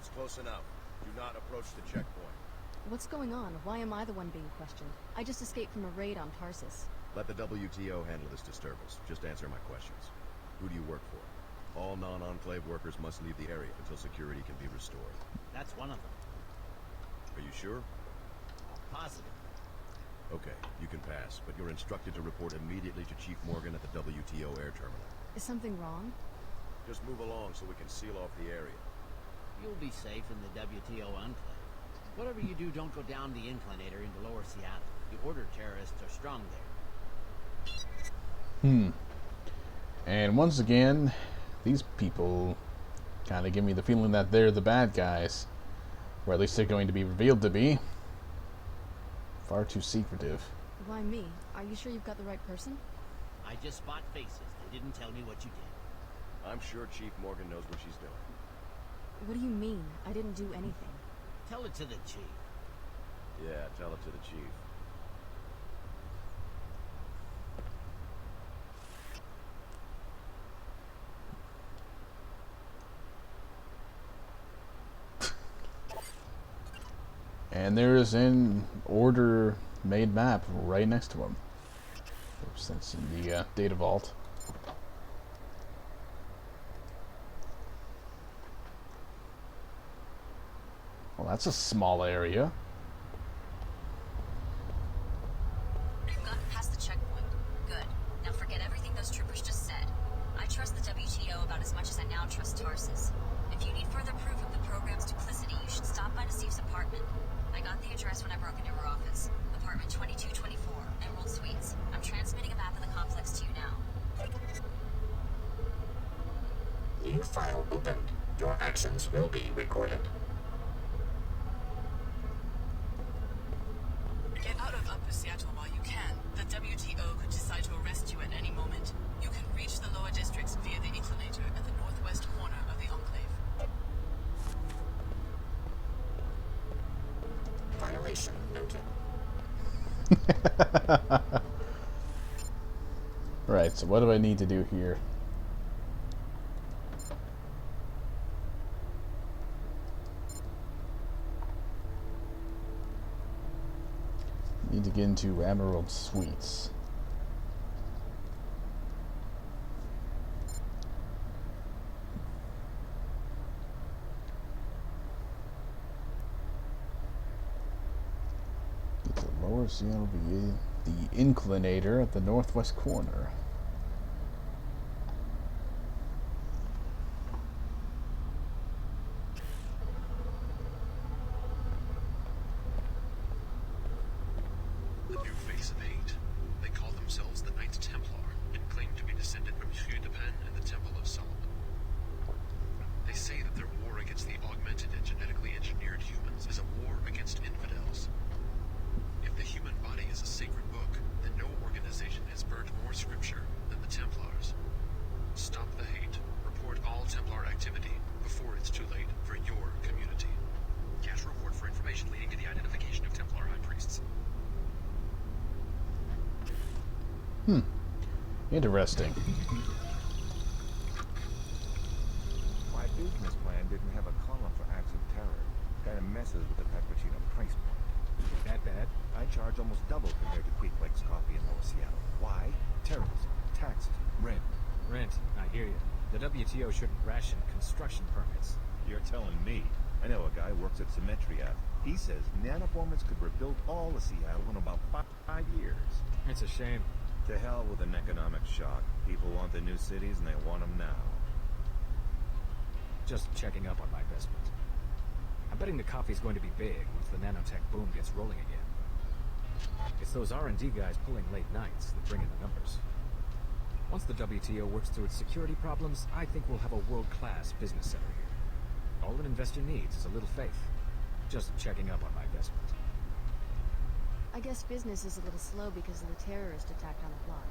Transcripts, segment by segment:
That's close enough. Do not approach the checkpoint. What's going on? Why am I the one being questioned? I just escaped from a raid on Tarsus. Let the WTO handle this disturbance. Just answer my questions. Who do you work for? All non-enclave workers must leave the area until security can be restored. That's one of them. Are you sure? Positive. Okay, you can pass, but you're instructed to report immediately to Chief Morgan at the WTO air terminal. Is something wrong? Just move along so we can seal off the area. You'll be safe in the WTO enclave. Whatever you do, don't go down the inclinator into Lower Seattle. The Order terrorists are strong there. And once again, these people kind of give me the feeling that they're the bad guys. Or at least they're going to be revealed to be. Far too secretive. Why me? Are you sure you've got the right person? I just spot faces. They didn't tell me what you did. I'm sure Chief Morgan knows what she's doing. What do you mean? I didn't do anything. Tell it to the chief. Yeah, tell it to the chief. And there's an Order made map right next to him. Since in the data vault. Well, that's a small area. You've gotten past the checkpoint. Good. Now forget everything those troopers just said. I trust the WTO about as much as I now trust Tarsus. If you need further proof of the program's duplicity, you should stop by Nassif's apartment. I got the address when I broke into her office. Apartment 2224, Emerald Suites. I'm transmitting a map of the complex to you now. New file opened. Your actions will be recorded. Get out of Upper Seattle while you can. The WTO could decide to arrest you at any moment. You can reach the lower districts via the inclinator at the northwest corner of the enclave. Violation noted. Right, so what do I need to do here? Need to get into Emerald Suites. Get to Lower Seattle via the inclinator at the northwest corner. A new face of hate. They call themselves the Knights Templar and claim to be descended from Hugh de Pen and the Temple of Solomon. They say that their war against the augmented and genetically engineered humans is a war against infidels. If the human body is a sacred book, then no organization has burnt more scripture than the Templars. Stop the hate. Report all Templar activity before it's too late for your community. Cash reward for information leading to the identification of Templar high priests. Interesting. My business plan didn't have a column for acts of terror. Kind of messes with the Peppuccino price point. That bad? I charge almost double compared to Queequeg's coffee in Lower Seattle. Why? Terrorism, taxes, rent. Rent, I hear you. The WTO shouldn't ration construction permits. You're telling me. I know a guy who works at Symmetria. He says nanoformats could rebuild all of Seattle in about 5 years. It's a shame. To hell with an economic shock. People want the new cities and they want them now. Just checking up on my investment. I'm betting the coffee's going to be big once the nanotech boom gets rolling again. It's those R&D guys pulling late nights that bring in the numbers. Once the WTO works through its security problems, I think we'll have a world-class business center here. All an investor needs is a little faith. Just checking up on my investment. I guess business is a little slow because of the terrorist attack on the block.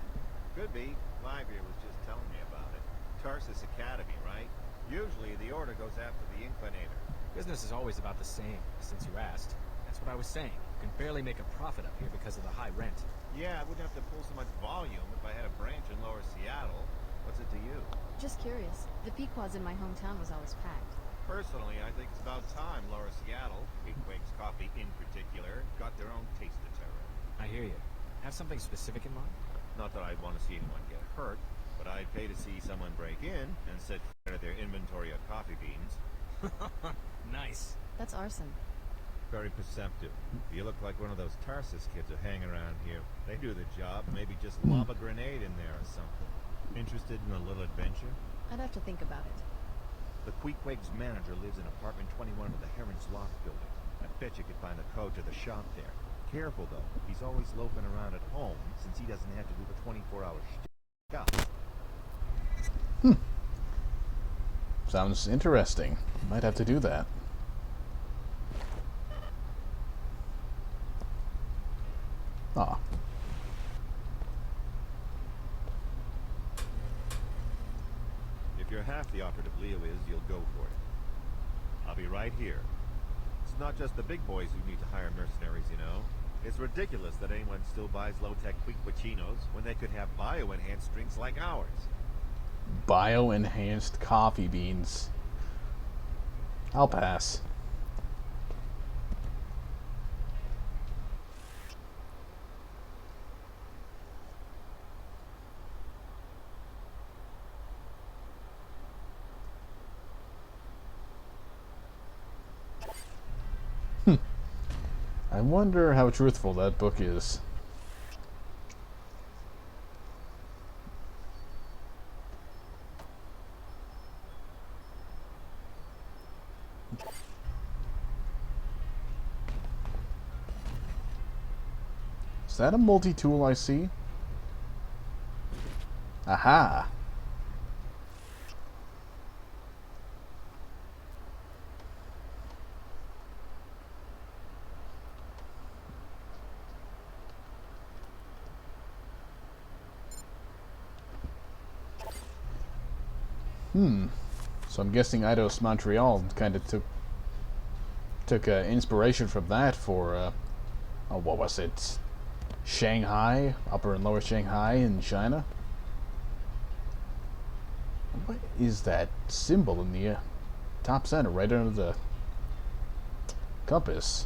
Could be. Livelier was just telling me about it. Tarsus Academy, right? Usually the Order goes after the inclinator. Business is always about the same, since you asked. That's what I was saying. You can barely make a profit up here because of the high rent. Yeah, I wouldn't have to pull so much volume if I had a branch in Lower Seattle. What's it to you? Just curious. The Pequod's in my hometown was always packed. Personally, I think it's about time Laura Seattle, Quake's Coffee in particular, got their own taste of terror. I hear you. Have something specific in mind? Not that I'd want to see anyone get hurt, but I'd pay to see someone break in and set fire to their inventory of coffee beans. Nice. That's arson. Very perceptive. You look like one of those Tarsus kids who hang around here. They do the job, maybe just lob a grenade in there or something. Interested in a little adventure? I'd have to think about it. The Queequeg's manager lives in apartment 21 of the Heron's Loft building. I bet you could find the code to the shop there. Careful, though. He's always loafing around at home, since he doesn't have to do the 24-hour stuff. Sounds interesting. Might have to do that. Ah. If you're half the operative Leo is, you'll go for it. I'll be right here. It's not just the big boys who need to hire mercenaries, you know. It's ridiculous that anyone still buys low-tech Queequachinos when they could have bio-enhanced drinks like ours. Bio-enhanced coffee beans. I'll pass. I wonder how truthful that book is. Is that a multi-tool I see? Aha! So I'm guessing Eidos Montreal kind of took inspiration from that for what was it? Shanghai, Upper and Lower Shanghai in China. What is that symbol in the top center, right under the compass?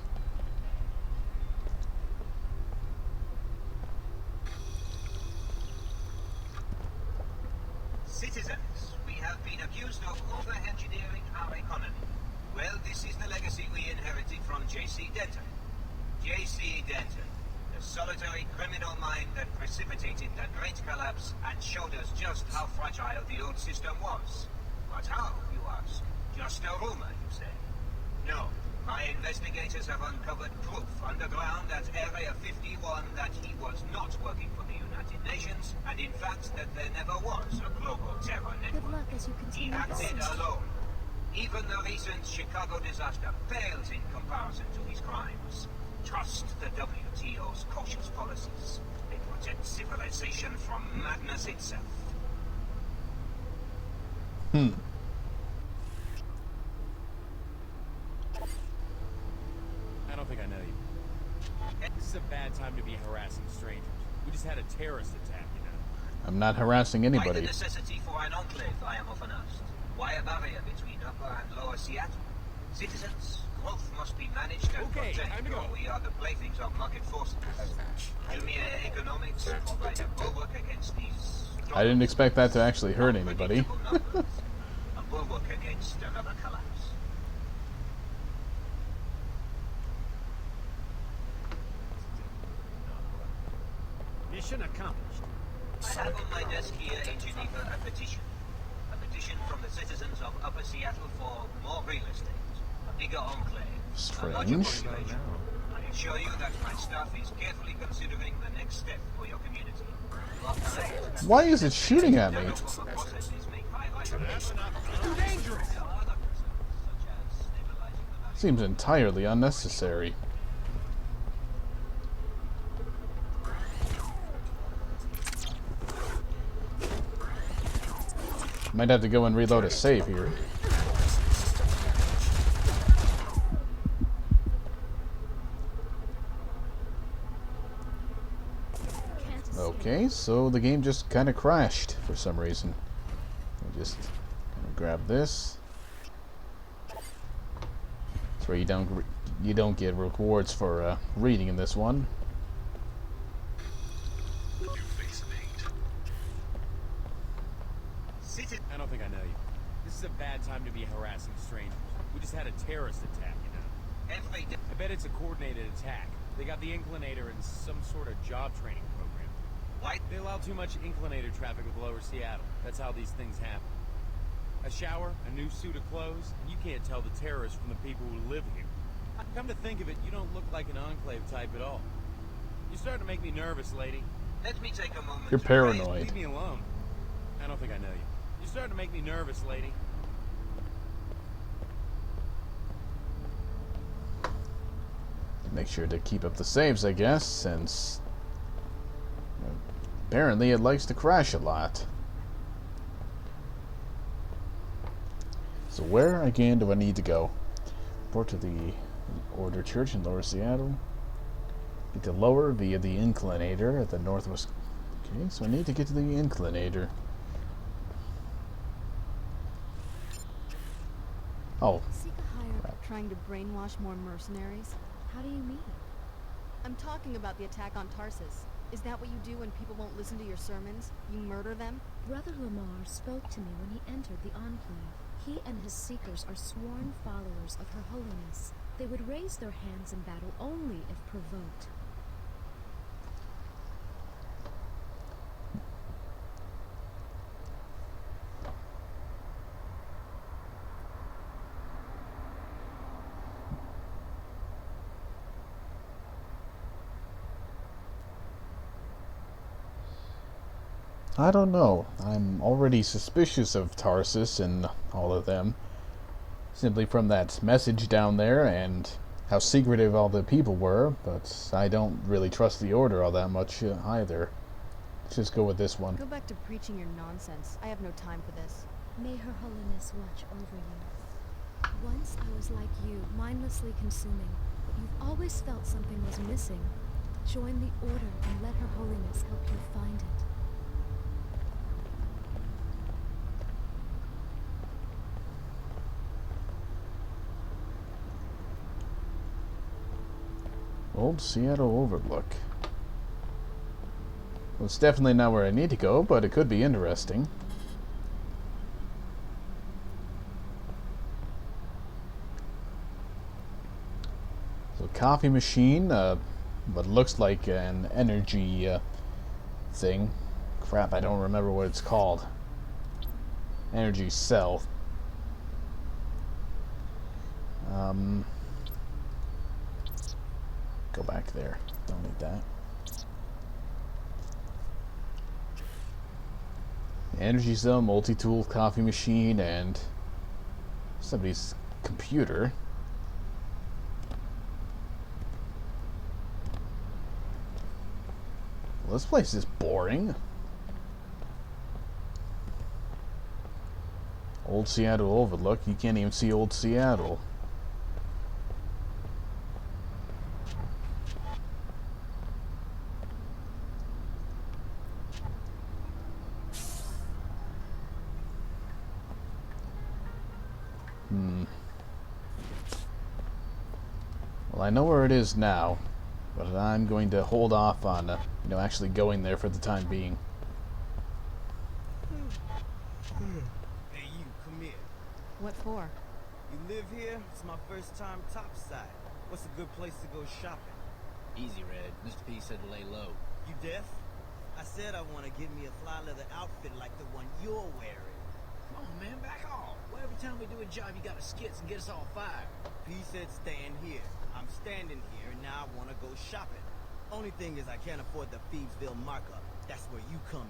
Citizens, we have been accused of over-engineering our economy. Well, this is the legacy we inherited from J.C. Denton. J.C. Denton, the solitary criminal mind that precipitated the Great Collapse and showed us just how fragile the old system was. But how, you ask? Just a rumor, you say? No. My investigators have uncovered proof underground at Area 51 that he was not working for the United Nations, and in fact that there never was a global terror network. Good luck as you He continue acted this. alone. Even the recent Chicago disaster pales in comparison to his crimes. Trust the WTO's cautious policies. They protect civilization from madness itself. I don't think I know you. This is a bad time to be harassing strangers. We just had a terrorist attack, you know. I'm not harassing Why the anybody. necessity for an enclave, I am often asked. Why a barrier between Upper and Lower Seattle? Citizens, growth must be managed and Okay, time protected, to go. or we are the playthings of market forces. Lumiere economics provide a bulwark against these... I didn't expect that to actually hurt anybody. numbers. A bulwark against another collapse. Mission accomplished. I have on my desk here in Geneva a petition. A petition from the citizens of Upper Seattle for more real estate, a bigger enclave, a larger Strange. population. I assure you that my staff is carefully considering the next step for your community. Why is it shooting at me? Seems entirely unnecessary. Might have to go and reload a save here. Okay, so the game just kind of crashed for some reason. I'll just grab this. That's where you don't get rewards for reading in this one. New face of hate. I don't think I know you. This is a bad time to be harassing strangers. We just had a terrorist attack, you know. I bet it's a coordinated attack. They got the Inclinator in some sort of job training program. Why? They allow too much Inclinator traffic with Lower Seattle. That's how these things happen. A shower, a new suit of clothes, and you can't tell the terrorists from the people who live here. Come to think of it, you don't look like an Enclave type at all. You're starting to make me nervous, lady. Let me take a moment. You're paranoid. Leave me alone. I don't think I know you. You're starting to make me nervous, lady. Make sure to keep up the saves, I guess, since apparently it likes to crash a lot. So where again do I need to go? Report to the Order Church in Lower Seattle. Get to Lower via the Inclinator at the northwest. Okay, so I need to get to the Inclinator. Oh. Seek a higher trying to brainwash more mercenaries? How do you mean? I'm talking about the attack on Tarsus. Is that what you do when people won't listen to your sermons? You murder them? Brother Lamar spoke to me when he entered the Enclave. He and his seekers are sworn followers of Her Holiness. They would raise their hands in battle only if provoked. I don't know. I'm already suspicious of Tarsus and all of them. Simply from that message down there and how secretive all the people were, but I don't really trust the Order all that much either. Let's just go with this one. Go back to preaching your nonsense. I have no time for this. May Her Holiness watch over you. Once I was like you, mindlessly consuming, but you've always felt something was missing. Join the Order and let Her Holiness help you find it. Old Seattle Overlook. Well, it's definitely not where I need to go, but it could be interesting. So, coffee machine, what looks like an energy thing. Crap, I don't remember what it's called. Energy cell. Go back there. Don't need that. Energy cell, multi-tool, coffee machine, and somebody's computer. Well, this place is boring. Old Seattle Overlook. You can't even see Old Seattle. Well, I know where it is now, but I'm going to hold off on, actually going there for the time being. Hey, you, come here. What for? You live here? It's my first time topside. What's a good place to go shopping? Easy, Red. Mr. P said to lay low. You deaf? I said I want to get me a fly leather outfit like the one you're wearing. Come on, man, back off. Well, every time we do a job, you got to skits and get us all fired. P said stand here. I'm standing here, and now I want to go shopping. Only thing is I can't afford the Phoebesville markup. That's where you come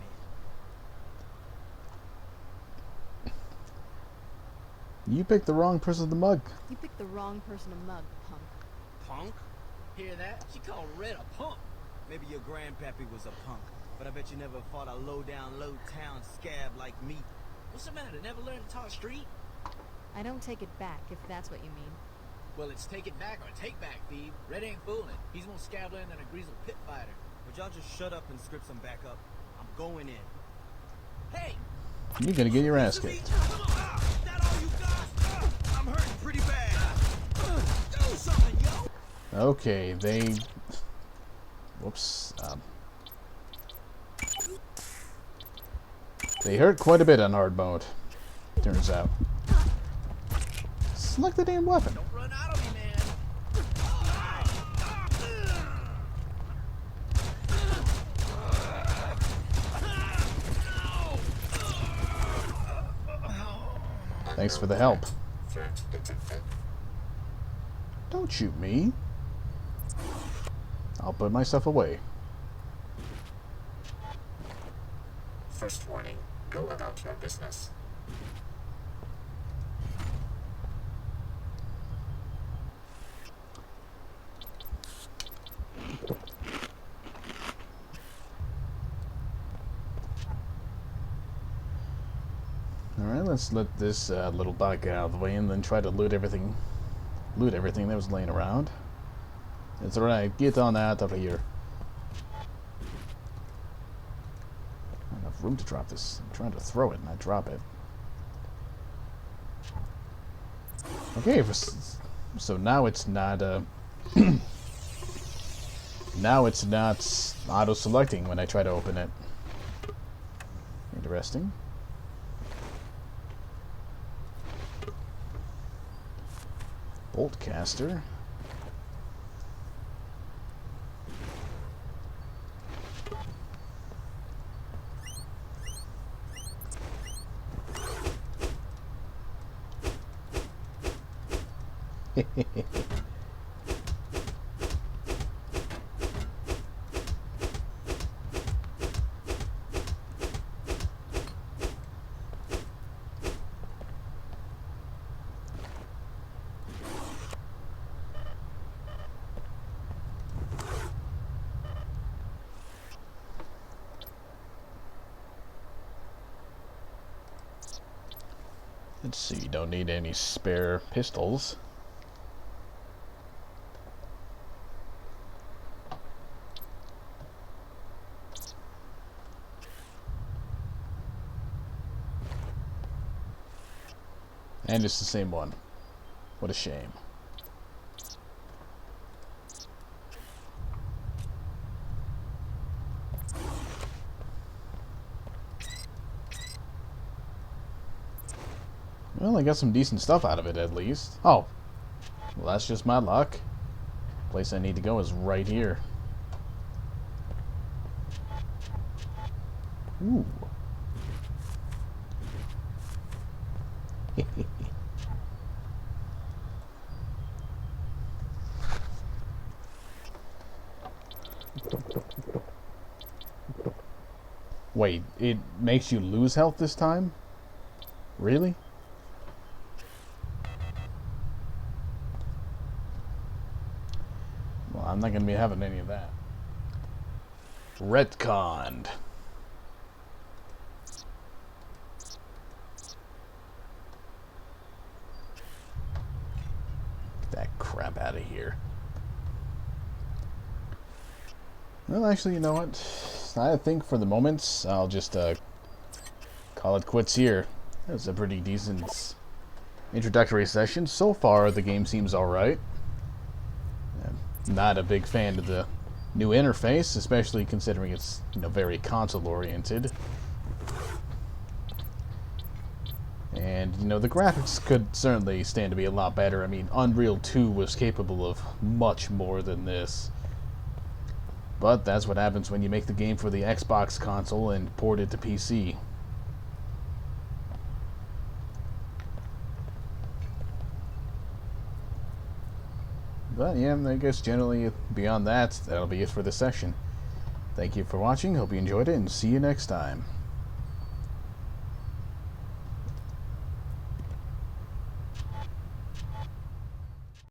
in. You picked the wrong person to mug. You picked the wrong person to mug, punk. Punk? Hear that? She called Red a punk. Maybe your grandpappy was a punk, but I bet you never fought a low-down, low-town scab like me. What's the matter? Never learned to talk street? I don't take it back, if that's what you mean. Well, it's take it back or take back, Phoebe. Red ain't fooling. He's more scabland than a grizzled pit fighter. Would y'all just shut up and script some backup? I'm going in. Hey! You're gonna get your ass kicked. That all you got? I'm hurting pretty bad. Okay, they... Whoops. They hurt quite a bit on hard mode, turns out. Select the damn weapon. Don't run out of me, man. Thanks for the help. Don't shoot me. I'll put myself away. First warning, go about your business. Alright, let's let this little bug get out of the way and then try to loot everything that was laying around. It's alright, get on out of here. Not enough room to drop this. I'm trying to throw it, not drop it. Okay, so now it's not now it's not auto-selecting when I try to open it. Interesting. Bolt caster. Let's see, don't need any spare pistols. And it's the same one. What a shame. Well, I got some decent stuff out of it, at least. Oh. Well, that's just my luck. The place I need to go is right here. Ooh. Wait, it makes you lose health this time? Really? Well, I'm not going to be having any of that. Retconned. Get that crap out of here. Well, actually, you know what? I think for the moment, I'll just call it quits here. That was a pretty decent introductory session. So far, the game seems alright. Not a big fan of the new interface, especially considering it's, you know, very console-oriented. And, you know, the graphics could certainly stand to be a lot better. I mean, Unreal 2 was capable of much more than this. But that's what happens when you make the game for the Xbox console and port it to PC. But yeah, I guess generally beyond that, that'll be it for this session. Thank you for watching, hope you enjoyed it, and see you next time.